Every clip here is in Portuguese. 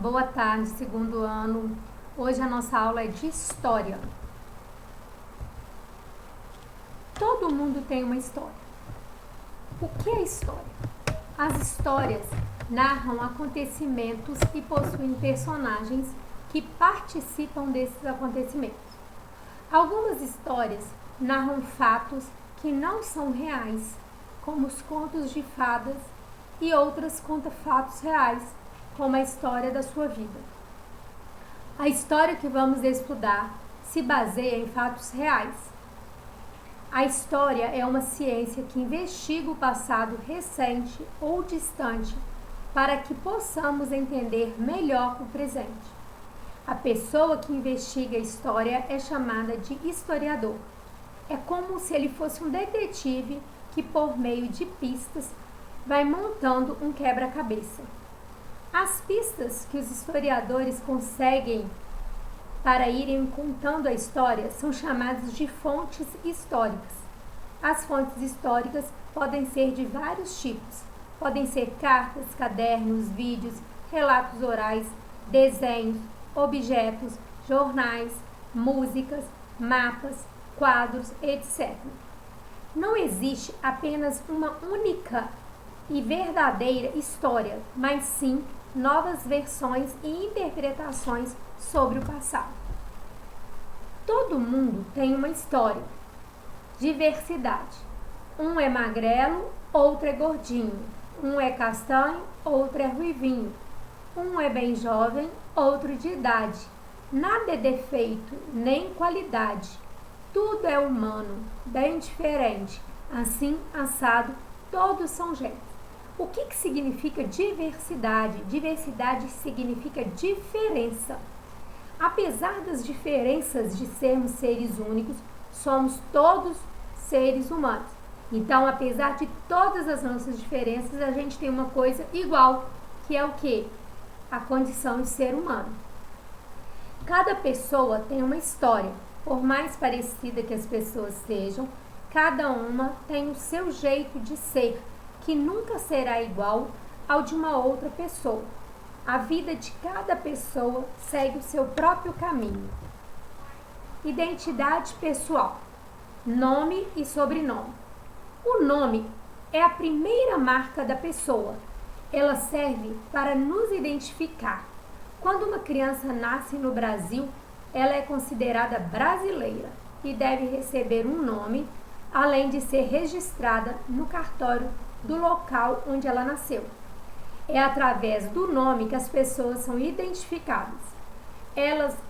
Boa tarde, segundo ano. Hoje a nossa aula é de História. Todo mundo tem uma história. O que é história? As histórias narram acontecimentos e possuem personagens que participam desses acontecimentos. Algumas histórias narram fatos que não são reais, como os contos de fadas, e outras contam fatos reais, como a história da sua vida. A história que vamos estudar se baseia em fatos reais. A história é uma ciência que investiga o passado recente ou distante para que possamos entender melhor o presente. A pessoa que investiga a história é chamada de historiador. É como se ele fosse um detetive que, por meio de pistas, vai montando um quebra-cabeça. As pistas que os historiadores conseguem para irem contando a história são chamadas de fontes históricas. As fontes históricas podem ser de vários tipos. Podem ser cartas, cadernos, vídeos, relatos orais, desenhos, objetos, jornais, músicas, mapas, quadros, etc. Não existe apenas uma única e verdadeira história, mas sim novas versões e interpretações sobre o passado. Todo mundo tem uma história. Diversidade. Um é magrelo, outro é gordinho. Um é castanho, outro é ruivinho. Um é bem jovem, outro de idade. Nada é defeito, nem qualidade. Tudo é humano, bem diferente. Assim, assado, todos são gente. O que significa diversidade? Diversidade significa diferença. Apesar das diferenças de sermos seres únicos, somos todos seres humanos. Então, apesar de todas as nossas diferenças, a gente tem uma coisa igual, que é o quê? A condição de ser humano. Cada pessoa tem uma história. Por mais parecida que as pessoas sejam, cada uma tem o seu jeito de ser, que nunca será igual ao de uma outra pessoa. A vida de cada pessoa segue o seu próprio caminho. Identidade pessoal. Nome e sobrenome. O nome é a primeira marca da pessoa. Ela serve para nos identificar. Quando uma criança nasce no Brasil, ela é considerada brasileira e deve receber um nome, além de ser registrada no cartório do local onde ela nasceu. É através do nome que as pessoas são identificadas.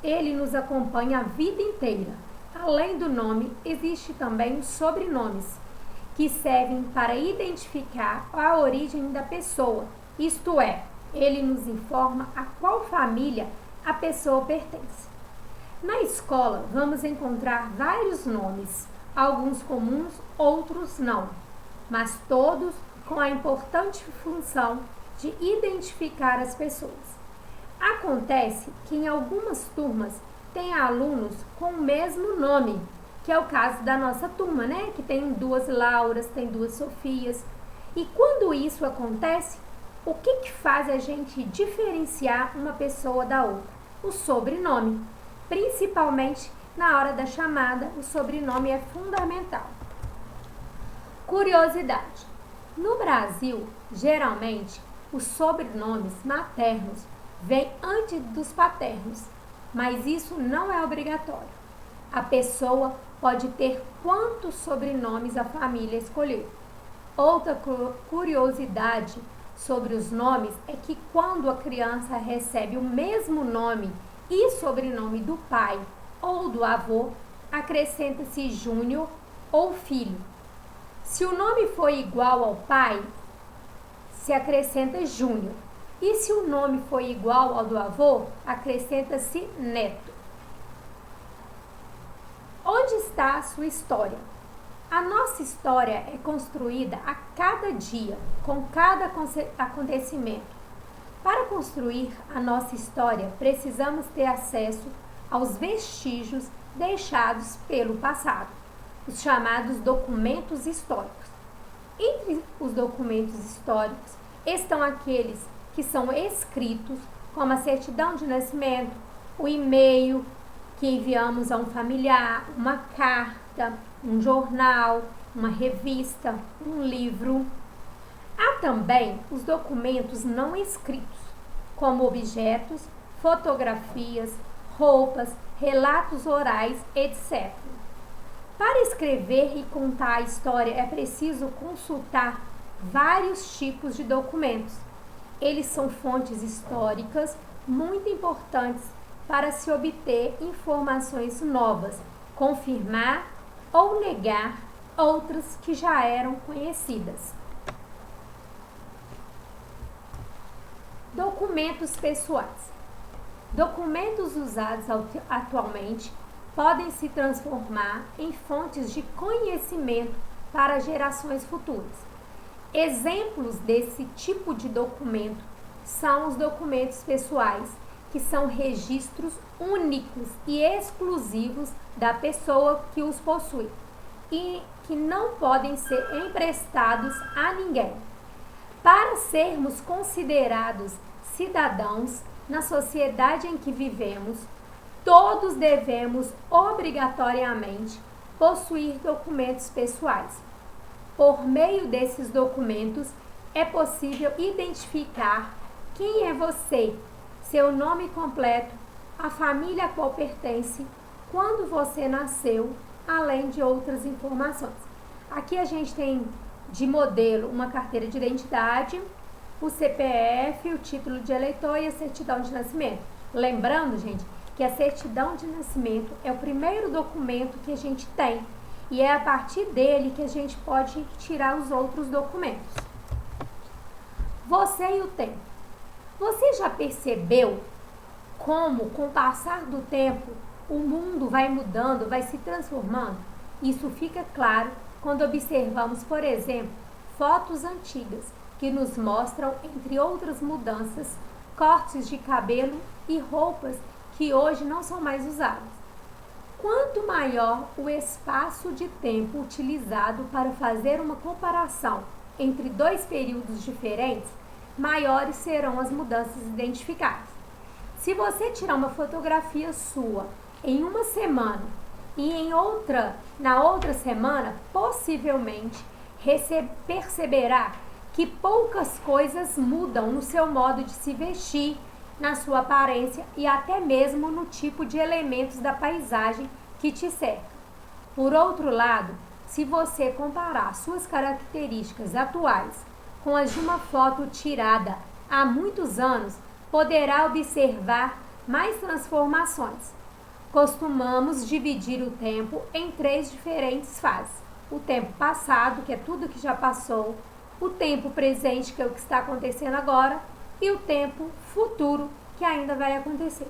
Ele nos acompanha a vida inteira. Além do nome, existe também os sobrenomes, que servem para identificar a origem da pessoa. Isto é, ele nos informa a qual família a pessoa pertence. Na escola, vamos encontrar vários nomes, alguns comuns, outros não, mas todos com a importante função de identificar as pessoas. Acontece que em algumas turmas tem alunos com o mesmo nome, que é o caso da nossa turma, né? Que tem 2 Lauras, tem 2 Sofias. E quando isso acontece, o que faz a gente diferenciar uma pessoa da outra? O sobrenome. Principalmente na hora da chamada, o sobrenome é fundamental. Curiosidade. No Brasil, geralmente, os sobrenomes maternos vêm antes dos paternos, mas isso não é obrigatório. A pessoa pode ter quantos sobrenomes a família escolher. Outra curiosidade sobre os nomes é que quando a criança recebe o mesmo nome e sobrenome do pai ou do avô, acrescenta-se Júnior ou filho. Se o nome for igual ao pai, se acrescenta Júnior. E se o nome for igual ao do avô, acrescenta-se Neto. Onde está a sua história? A nossa história é construída a cada dia, com cada acontecimento. Para construir a nossa história, precisamos ter acesso aos vestígios deixados pelo passado, os chamados documentos históricos. Entre os documentos históricos estão aqueles que são escritos como a certidão de nascimento, o e-mail que enviamos a um familiar, uma carta, um jornal, uma revista, um livro. Há também os documentos não escritos, como objetos, fotografias, roupas, relatos orais, etc. Para escrever e contar a história é preciso consultar vários tipos de documentos. Eles são fontes históricas muito importantes para se obter informações novas, confirmar ou negar outras que já eram conhecidas. Documentos pessoais. Documentos usados atualmente podem se transformar em fontes de conhecimento para gerações futuras. Exemplos desse tipo de documento são os documentos pessoais, que são registros únicos e exclusivos da pessoa que os possui e que não podem ser emprestados a ninguém. Para sermos considerados cidadãos na sociedade em que vivemos, todos devemos obrigatoriamente possuir documentos pessoais. Por meio desses documentos, é possível identificar quem é você, seu nome completo, a família a qual pertence, quando você nasceu, além de outras informações. Aqui a gente tem de modelo uma carteira de identidade, o CPF, o título de eleitor e a certidão de nascimento. Lembrando, gente, que a certidão de nascimento é o primeiro documento que a gente tem e é a partir dele que a gente pode tirar os outros documentos. Você e o tempo. Você já percebeu como, com o passar do tempo, o mundo vai mudando, vai se transformando? Isso fica claro quando observamos, por exemplo, fotos antigas que nos mostram, entre outras mudanças, cortes de cabelo e roupas que hoje não são mais usadas. Quanto maior o espaço de tempo utilizado para fazer uma comparação entre dois períodos diferentes, maiores serão as mudanças identificadas. Se você tirar uma fotografia sua em uma semana e na outra semana, possivelmente perceberá que poucas coisas mudam no seu modo de se vestir, na sua aparência e até mesmo no tipo de elementos da paisagem que te cerca. Por outro lado, se você comparar suas características atuais com as de uma foto tirada há muitos anos, poderá observar mais transformações. Costumamos dividir o tempo em 3 diferentes fases. O tempo passado, que é tudo que já passou, o tempo presente, que é o que está acontecendo agora, e o tempo futuro, que ainda vai acontecer.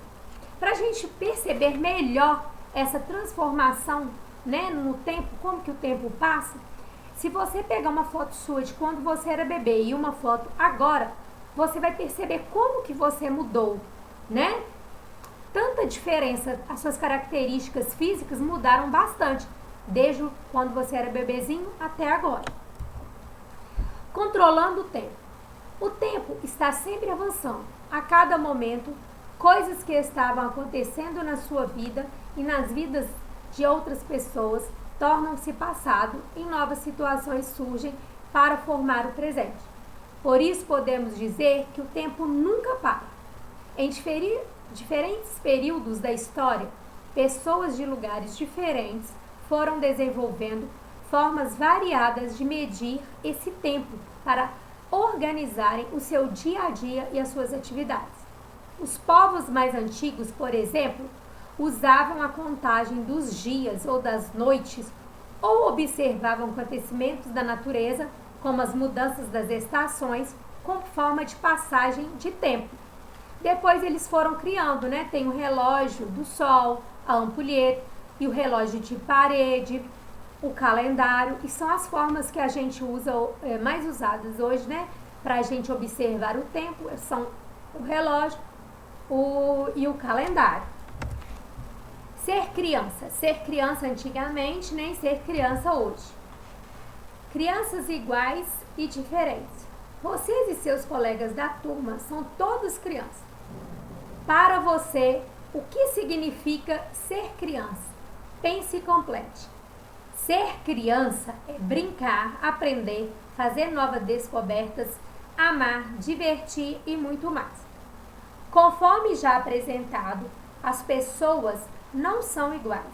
Para a gente perceber melhor essa transformação, né, no tempo, como que o tempo passa, se você pegar uma foto sua de quando você era bebê e uma foto agora, você vai perceber como que você mudou, né? Tanta diferença, as suas características físicas mudaram bastante, desde quando você era bebezinho até agora. Controlando o tempo. O tempo está sempre avançando. A cada momento, coisas que estavam acontecendo na sua vida e nas vidas de outras pessoas tornam-se passado e novas situações surgem para formar o presente. Por isso podemos dizer que o tempo nunca para. Em diferentes períodos da história, pessoas de lugares diferentes foram desenvolvendo formas variadas de medir esse tempo para organizarem o seu dia a dia e as suas atividades. Os povos mais antigos, por exemplo, usavam a contagem dos dias ou das noites ou observavam acontecimentos da natureza, como as mudanças das estações, como forma de passagem de tempo. Depois eles foram criando, né? Tem o relógio do sol, a ampulheta e o relógio de parede, o calendário, e são as formas que a gente usa, mais usadas hoje, né? Para a gente observar o tempo, são o relógio e o calendário. Ser criança antigamente, nem ser criança hoje. Crianças iguais e diferentes. Vocês e seus colegas da turma são todos crianças. Para você, o que significa ser criança? Pense e complete. Ser criança é brincar, aprender, fazer novas descobertas, amar, divertir e muito mais. Conforme já apresentado, as pessoas não são iguais.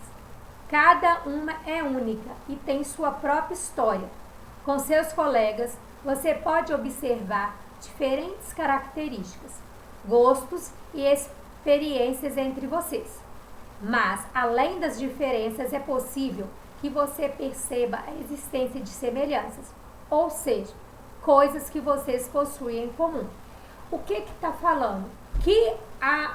Cada uma é única e tem sua própria história. Com seus colegas, você pode observar diferentes características, gostos e experiências entre vocês. Mas, além das diferenças, é possível que você perceba a existência de semelhanças, ou seja, coisas que vocês possuem em comum. O que está falando? Que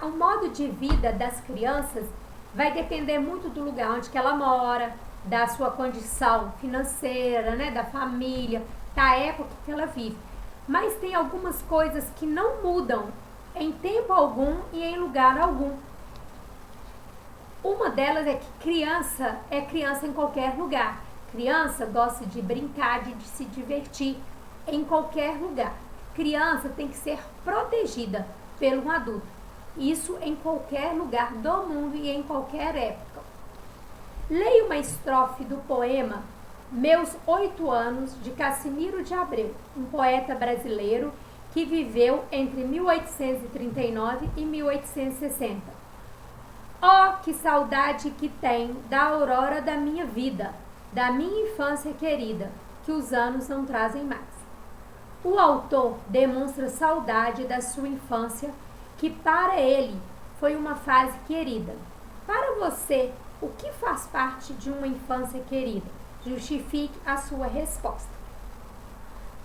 o modo de vida das crianças vai depender muito do lugar onde que ela mora, da sua condição financeira, né, da família, da época que ela vive. Mas tem algumas coisas que não mudam em tempo algum e em lugar algum. Uma delas é que criança é criança em qualquer lugar. Criança gosta de brincar, de se divertir em qualquer lugar. Criança tem que ser protegida pelo adulto. Isso em qualquer lugar do mundo e em qualquer época. Leia uma estrofe do poema Meus 8 Anos, de Cassimiro de Abreu, um poeta brasileiro que viveu entre 1839 e 1860. Oh, que saudade que tem da aurora da minha vida, da minha infância querida, que os anos não trazem mais. O autor demonstra saudade da sua infância, que para ele foi uma fase querida. Para você, o que faz parte de uma infância querida? Justifique a sua resposta.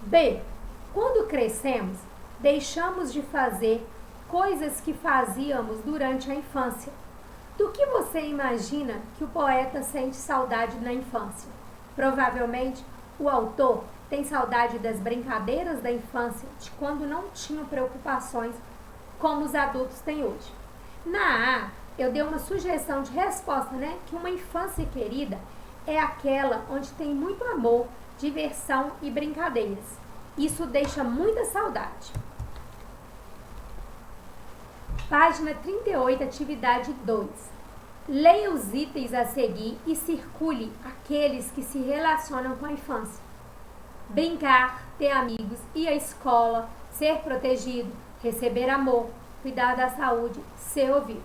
B. Quando crescemos, deixamos de fazer coisas que fazíamos durante a infância. Do que você imagina que o poeta sente saudade na infância? Provavelmente, o autor tem saudade das brincadeiras da infância, de quando não tinham preocupações como os adultos têm hoje. Na A, eu dei uma sugestão de resposta, né? Que uma infância querida é aquela onde tem muito amor, diversão e brincadeiras. Isso deixa muita saudade. Página 38, atividade 2. Leia os itens a seguir e circule aqueles que se relacionam com a infância. Brincar, ter amigos, ir à escola, ser protegido, receber amor, cuidar da saúde, ser ouvido.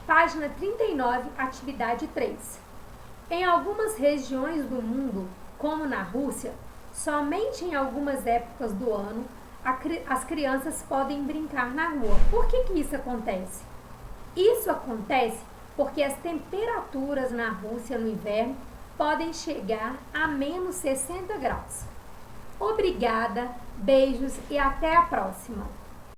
Página 39, atividade 3. Em algumas regiões do mundo, como na Rússia, somente em algumas épocas do ano, as crianças podem brincar na rua. Por que isso acontece? Isso acontece porque as temperaturas na Rússia no inverno podem chegar a menos 60 graus. Obrigada, beijos e até a próxima!